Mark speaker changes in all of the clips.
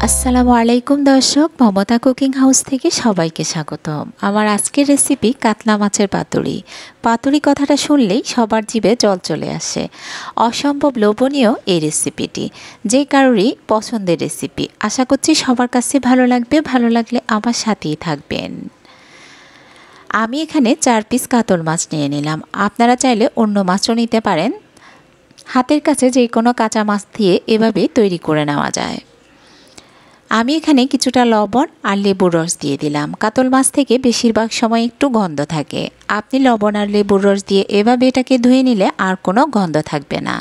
Speaker 1: আসসালামু আলাইকুম দর্শক, মমতা কুকিং হাউস থেকে সবাইকে স্বাগতম। আমার আজকের রেসিপি কাতলা মাছের পাতুরি। পাতুরি কথাটা শুনলেই সবার জিভে জল চলে আসে। অসম্ভব লোভনীয় এই রেসিপিটি, যে কারোরই পছন্দের রেসিপি। আশা করছি সবার কাছে ভালো লাগবে। ভালো লাগলে আমার সাথেই থাকবেন। আমি এখানে 4 পিস কাতল মাছ নিয়ে নিলাম। আপনারা চাইলে অন্য মাছও নিতে পারেন। হাতের কাছে যে কোনো কাঁচা মাছ দিয়ে এভাবে তৈরি করে নেওয়া যায়। আমি এখানে কিছুটা লবণ আর লেবুর রস দিয়ে দিলাম। কাতল মাছ থেকে বেশিরভাগ সময় একটু গন্ধ থাকে। আপনি লবণ আর লেবুর রস দিয়ে এভাবে এটাকে ধুয়ে নিলে আর কোনো গন্ধ থাকবে না।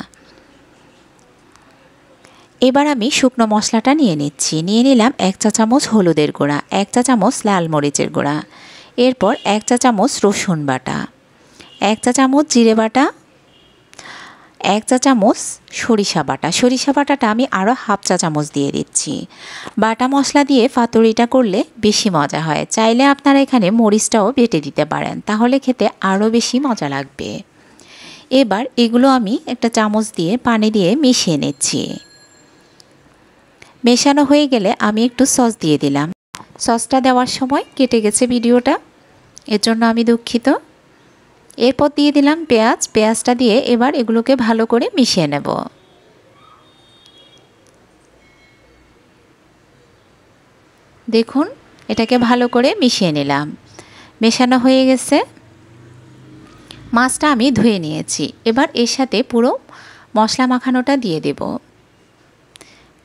Speaker 1: এবার আমি শুকনো মশলাটা নিয়ে নিচ্ছি। নিয়ে নিলাম 1 চা চামচ হলুদের গুঁড়া, 1 চা চামচ লাল মরিচের গুঁড়া, এরপর 1 চা চামচ রসুন বাটা, 1 চা চামচ জিরে বাটা, 1 চা চামচ সরিষা বাটা। সরিষা বাটাটা আমি আরও হাফ চা চামচ দিয়ে দিচ্ছি। বাটা মশলা দিয়ে পাতুরিটা করলে বেশি মজা হয়। চাইলে আপনারা এখানে মরিচটাও বেটে দিতে পারেন, তাহলে খেতে আরও বেশি মজা লাগবে। এবার এগুলো আমি একটা চামচ দিয়ে পানি দিয়ে মিশিয়ে নিচ্ছি। মেশানো হয়ে গেলে আমি একটু সস দিয়ে দিলাম। সসটা দেওয়ার সময় কেটে গেছে ভিডিওটা, এর জন্য আমি দুঃখিত। এরপর দিয়ে দিলাম পেঁয়াজ। পেঁয়াজটা দিয়ে এবার এগুলোকে ভালো করে মিশিয়ে নেব। দেখুন, এটাকে ভালো করে মিশিয়ে নিলাম। মেশানো হয়ে গেছে। মাছটা আমি ধুয়ে নিয়েছি। এবার এর সাথে পুরো মশলা মাখানোটা দিয়ে দেব।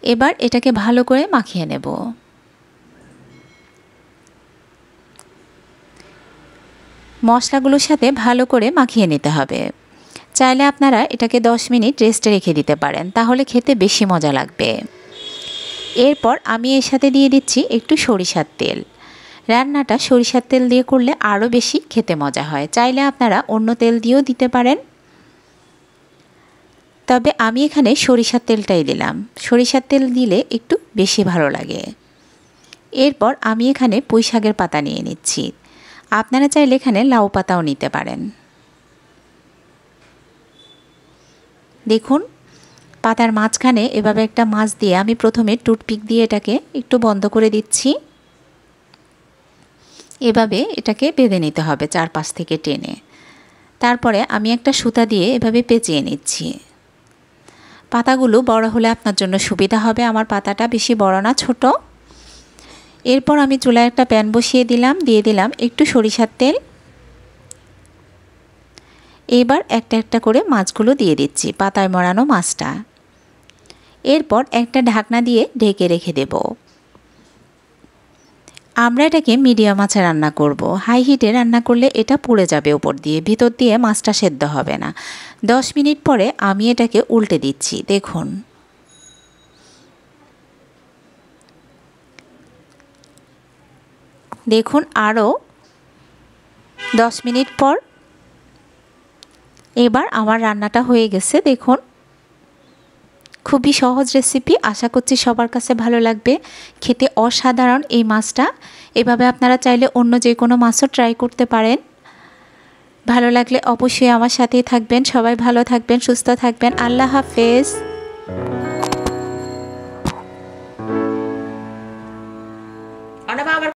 Speaker 1: এবার এটাকে ভালো করে মাখিয়ে নেব। মশলাগুলোর সাথে ভালো করে মাখিয়ে নিতে হবে। চাইলে আপনারা এটাকে 10 মিনিট রেস্টে রেখে দিতে পারেন, তাহলে খেতে বেশি মজা লাগবে। এরপর আমি এর সাথে দিয়ে দিচ্ছি একটু সরিষার তেল। রান্নাটা সরিষার তেল দিয়ে করলে আরও বেশি খেতে মজা হয়। চাইলে আপনারা অন্য তেল দিয়েও দিতে পারেন, তবে আমি এখানে সরিষার তেলটাই দিলাম। সরিষার তেল দিলে একটু বেশি ভালো লাগে। এরপর আমি এখানে পুঁই শাকের পাতা নিয়ে নিচ্ছি। আপনারা চাইলে এখানে লাউ পাতাও নিতে পারেন। দেখুন, পাতার মাঝখানে এভাবে একটা মাছ দিয়ে আমি প্রথমে টুথপিক দিয়ে এটাকে একটু বন্ধ করে দিচ্ছি। এভাবে এটাকে বেঁধে নিতে হবে চারপাশ থেকে টেনে। তারপরে আমি একটা সুতা দিয়ে এভাবে পেঁচিয়ে নিচ্ছি। পাতাগুলো বড় হলে আপনার জন্য সুবিধা হবে। আমার পাতাটা বেশি বড় না, ছোট। এরপর আমি চুলায় একটা প্যান বসিয়ে দিলাম। দিয়ে দিলাম একটু সরিষার তেল। এবার একটা একটা করে মাছগুলো দিয়ে দিচ্ছি, পাতায় মরানো মাছটা। এরপর একটা ঢাকনা দিয়ে ঢেকে রেখে দেব। আমরা এটাকে মিডিয়াম আঁচে রান্না করব। হাই হিটে রান্না করলে এটা পুড়ে যাবে উপর দিয়ে, ভিতর দিয়ে মাছটা সেদ্ধ হবে না। 10 মিনিট পরে আমি এটাকে উল্টে দিচ্ছি। দেখুন, দেখুন আরও 10 মিনিট পর এবার আমার রান্নাটা হয়ে গেছে। দেখুন, খুবই সহজ রেসিপি। আশা করছি সবার কাছে ভালো লাগবে। খেতে অসাধারণ এই মাছটা। এভাবে আপনারা চাইলে অন্য যে কোনো মাছও ট্রাই করতে পারেন। ভালো লাগলে অবশ্যই আমার সাথেই থাকবেন। সবাই ভালো থাকবেন, সুস্থ থাকবেন। আল্লাহ হাফেজ।